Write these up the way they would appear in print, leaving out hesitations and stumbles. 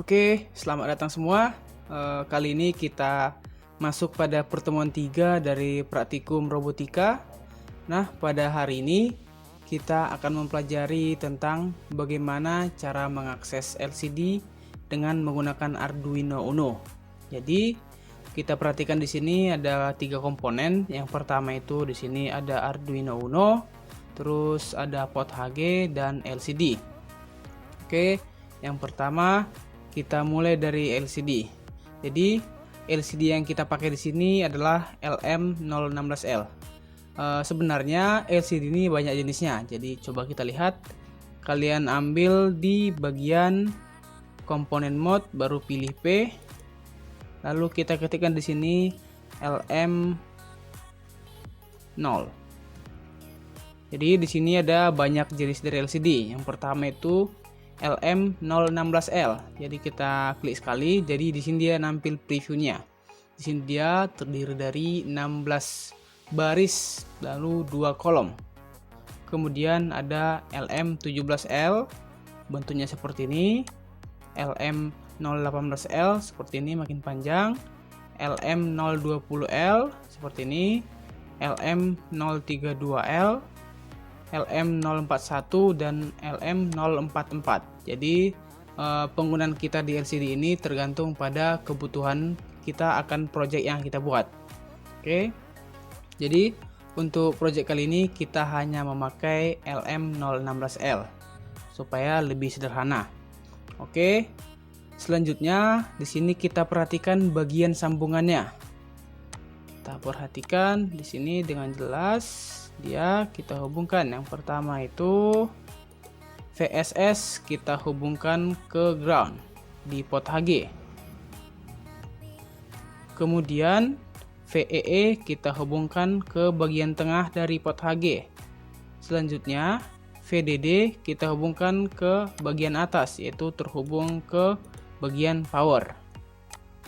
Oke, selamat datang semua. Kali ini kita masuk pada pertemuan 3 dari praktikum robotika. Nah, pada hari ini kita akan mempelajari tentang bagaimana cara mengakses LCD dengan menggunakan Arduino Uno. Jadi, kita perhatikan di sini ada 3 komponen. Yang pertama itu di sini ada Arduino Uno, terus ada port HG dan LCD. Oke, yang pertama kita mulai dari LCD. Jadi LCD yang kita pakai di sini adalah LM016L. Sebenarnya LCD ini banyak jenisnya. Jadi coba kita lihat. Kalian ambil di bagian komponen mode, baru pilih P. Lalu kita ketikkan di sini LM0. Jadi di sini ada banyak jenis dari LCD. Yang pertama itu LM016L. Jadi kita klik sekali. Jadi di sini dia nampil previewnya. Di sini dia terdiri dari 16 baris lalu 2 kolom. Kemudian ada LM17L, bentuknya seperti ini. LM018L seperti ini, makin panjang. LM020L seperti ini. LM032L, LM041 dan LM044. Jadi penggunaan kita di LCD ini tergantung pada kebutuhan kita akan project yang kita buat. Oke. Jadi untuk project kali ini kita hanya memakai LM016L supaya lebih sederhana. Oke. Selanjutnya di sini kita perhatikan bagian sambungannya. Kita perhatikan di sini dengan jelas. Dia kita hubungkan. Yang pertama itu VSS kita hubungkan ke ground di port HG. Kemudian VEE kita hubungkan ke bagian tengah dari port HG. Selanjutnya VDD kita hubungkan ke bagian atas, yaitu terhubung ke bagian power.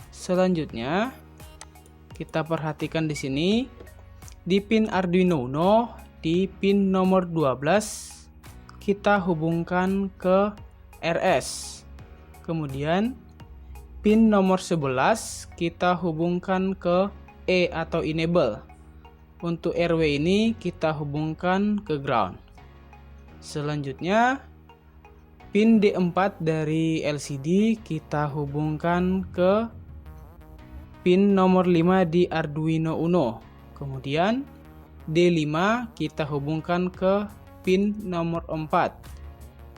Selanjutnya kita perhatikan di sini. Di pin Arduino Uno, di pin nomor 12 kita hubungkan ke RS. Kemudian pin nomor 11 kita hubungkan ke E atau enable. Untuk RW ini kita hubungkan ke ground. Selanjutnya pin D4 dari LCD kita hubungkan ke pin nomor 5 di Arduino Uno. Kemudian D5 kita hubungkan ke pin nomor 4.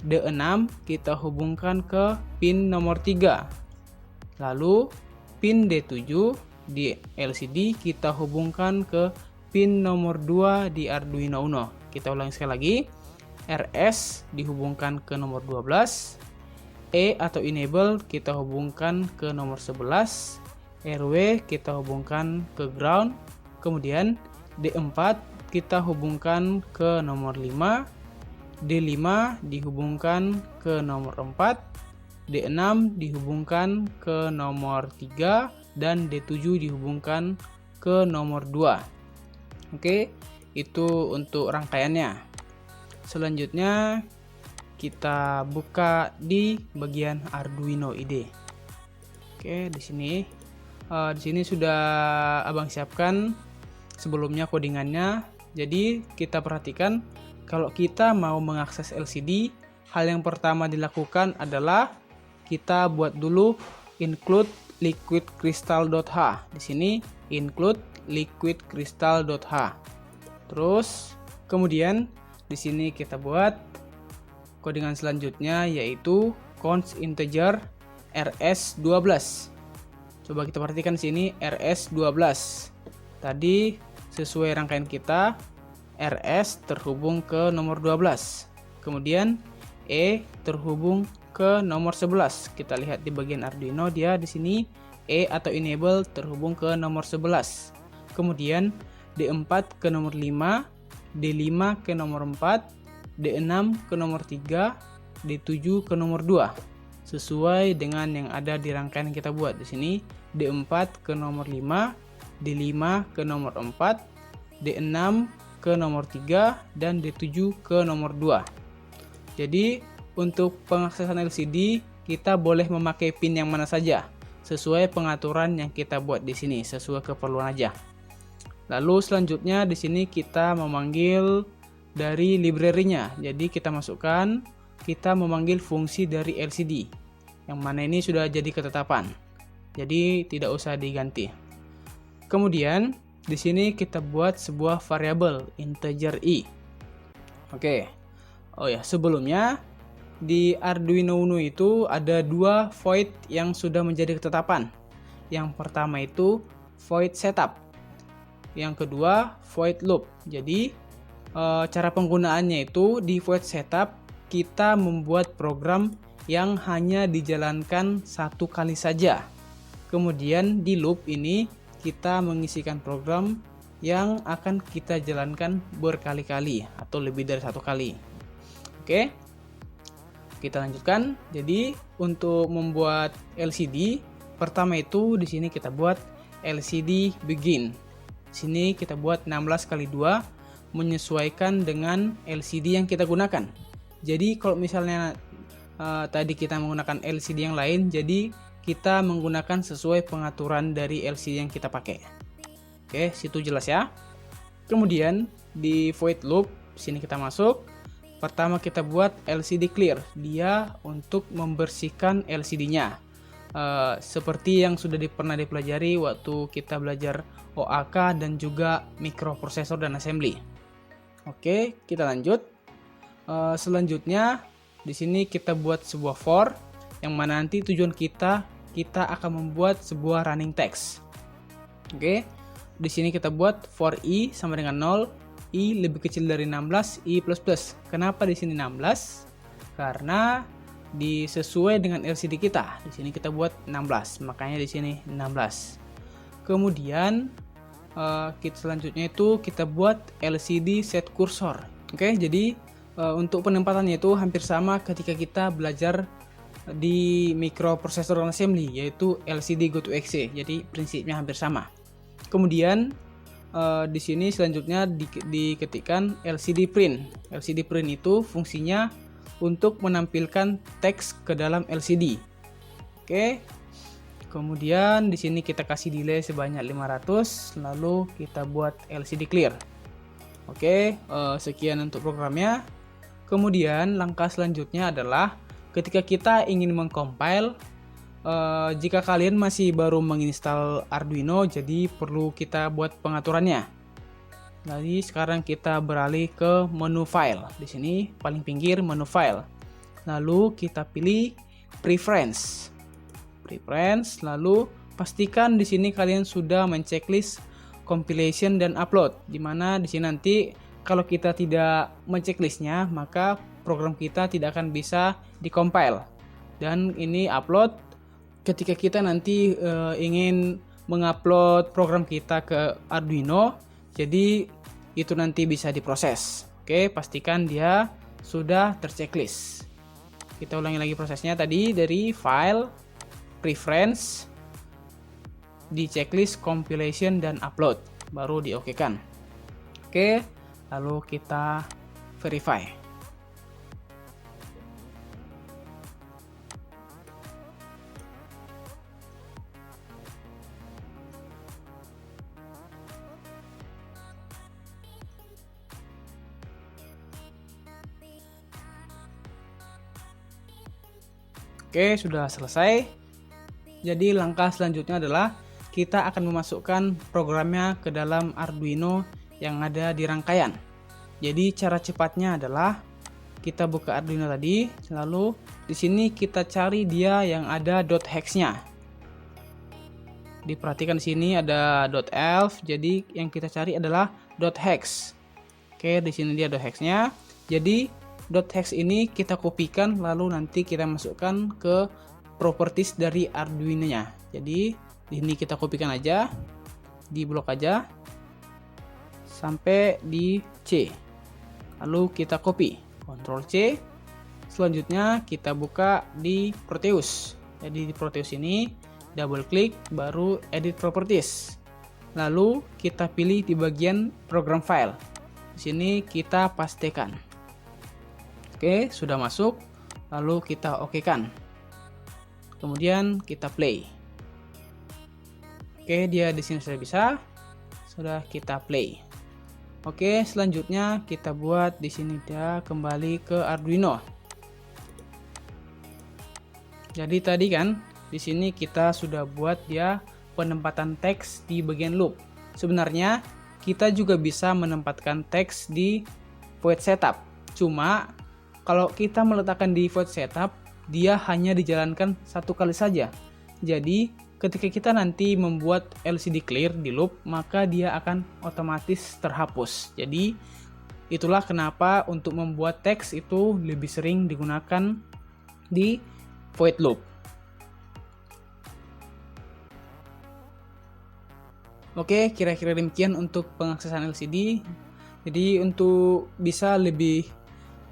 D6 kita hubungkan ke pin nomor 3. Lalu pin D7 di LCD kita hubungkan ke pin nomor 2 di Arduino Uno. Kita ulangi sekali lagi. RS dihubungkan ke nomor 12. E atau enable kita hubungkan ke nomor 11. RW kita hubungkan ke ground. Kemudian D4 kita hubungkan ke nomor 5, D5 dihubungkan ke nomor 4, D6 dihubungkan ke nomor 3, dan D7 dihubungkan ke nomor 2. Oke, itu untuk rangkaiannya. Selanjutnya kita buka di bagian Arduino IDE. Oke, di sini sudah Abang siapkan sebelumnya codingannya. Jadi kita perhatikan kalau kita mau mengakses LCD, hal yang pertama dilakukan adalah kita buat dulu include liquidcrystal.h. Di sini include liquidcrystal.h. Terus kemudian di sini kita buat codingan selanjutnya, yaitu const integer rs12. Coba kita perhatikan sini rs12. Tadi sesuai rangkaian kita, RS terhubung ke nomor 12. Kemudian E terhubung ke nomor 11. Kita lihat di bagian Arduino, dia di sini E atau enable terhubung ke nomor 11. Kemudian D4 ke nomor 5, D5 ke nomor 4, D6 ke nomor 3, D7 ke nomor 2. Sesuai dengan yang ada di rangkaian yang kita buat di sini, D4 ke nomor 5, D5 ke nomor 4, D6 ke nomor 3, dan D7 ke nomor 2. Jadi untuk pengaksesan LCD kita boleh memakai pin yang mana saja sesuai pengaturan yang kita buat di sini, sesuai keperluan aja. Lalu selanjutnya di sini kita memanggil dari library-nya. Jadi kita masukkan, kita memanggil fungsi dari LCD. Yang mana ini sudah jadi ketetapan. Jadi tidak usah diganti. Kemudian di sini kita buat sebuah variabel integer i. Oke. Oh ya, sebelumnya di Arduino Uno itu ada dua void yang sudah menjadi ketetapan. Yang pertama itu void setup. Yang kedua void loop. Jadi cara penggunaannya itu di void setup kita membuat program yang hanya dijalankan satu kali saja. Kemudian di loop ini kita mengisikan program yang akan kita jalankan berkali-kali atau lebih dari satu kali. Oke, kita lanjutkan. Jadi untuk membuat LCD, pertama itu di sini kita buat LCD begin. Sini kita buat 16 kali 2 menyesuaikan dengan LCD yang kita gunakan. Jadi kalau misalnya tadi kita menggunakan LCD yang lain, jadi kita menggunakan sesuai pengaturan dari LCD yang kita pakai. Oke, situ jelas ya. Kemudian di void loop sini kita masuk. Pertama kita buat LCD clear, dia untuk membersihkan LCD-nya. Seperti yang sudah pernah dipelajari waktu kita belajar OAK dan juga microprocessor dan assembly. Oke, kita lanjut. Selanjutnya di sini kita buat sebuah for yang mana nanti tujuan kita akan membuat sebuah running text. Oke. Di sini kita buat for i sama dengan 0, i lebih kecil dari 16, i plus. Kenapa di sini 16? Karena sesuai dengan LCD kita. Di sini kita buat 16, makanya di sini 16. Kemudian selanjutnya itu kita buat LCD set cursor. Oke, jadi untuk penempatannya itu hampir sama ketika kita belajar di microprocessor dan assembly, yaitu LCD go to exe. Jadi prinsipnya hampir sama. Kemudian di sini selanjutnya diketikkan LCD print. LCD print itu fungsinya untuk menampilkan teks ke dalam LCD. Oke. Kemudian di sini kita kasih delay sebanyak 500, lalu kita buat LCD clear. Oke, sekian untuk programnya. Kemudian langkah selanjutnya adalah ketika kita ingin mengcompile, jika kalian masih baru menginstal Arduino, jadi perlu kita buat pengaturannya. Jadi sekarang kita beralih ke menu file. Di sini paling pinggir menu file. Lalu kita pilih preference. Lalu pastikan di sini kalian sudah menceklis compilation dan upload. Dimana di sini nanti kalau kita tidak menceklisnya, maka program kita tidak akan bisa dikompile. Dan ini upload ketika kita nanti ingin mengupload program kita ke Arduino, jadi itu nanti bisa diproses. Oke, pastikan dia sudah terchecklist. Kita ulangi lagi prosesnya tadi dari file, preference, di checklist, compilation, dan upload. Baru diokekan. Oke, lalu kita verify. Oke, sudah selesai. Jadi langkah selanjutnya adalah kita akan memasukkan programnya ke dalam Arduino yang ada di rangkaian. Jadi cara cepatnya adalah kita buka Arduino tadi, lalu di sini kita cari dia yang ada .hex-nya. Diperhatikan di sini ada .elf, jadi yang kita cari adalah .hex. Oke, di sini dia .hex-nya. Jadi .hex ini kita kopikan lalu nanti kita masukkan ke properties dari Arduino-nya. Jadi di sini kita kopikan aja, di blok aja sampai di C. Lalu kita copy, Ctrl C. Selanjutnya kita buka di Proteus. Jadi di Proteus ini double klik baru edit properties. Lalu kita pilih di bagian program file. Di sini kita pastekan. Oke, sudah masuk. Lalu kita okekan. Kemudian kita play. Oke, dia di sini sudah bisa. Sudah kita play. Oke, selanjutnya kita buat di sini dia kembali ke Arduino. Jadi tadi kan di sini kita sudah buat dia penempatan teks di bagian loop. Sebenarnya kita juga bisa menempatkan teks di void setup. Cuma kalau kita meletakkan di void setup, dia hanya dijalankan satu kali saja. Jadi ketika kita nanti membuat LCD clear di loop, maka dia akan otomatis terhapus. Jadi itulah kenapa untuk membuat teks itu lebih sering digunakan di void loop. Oke, kira-kira demikian untuk pengaksesan LCD. Jadi untuk bisa lebih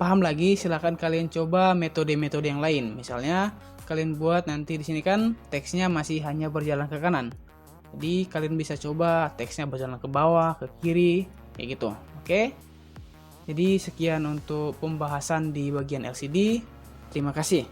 paham lagi, silahkan kalian coba metode-metode yang lain. Misalnya kalian buat nanti di sini kan teksnya masih hanya berjalan ke kanan. Jadi kalian bisa coba teksnya berjalan ke bawah, ke kiri, kayak gitu. Oke. Jadi sekian untuk pembahasan di bagian LCD. Terima kasih.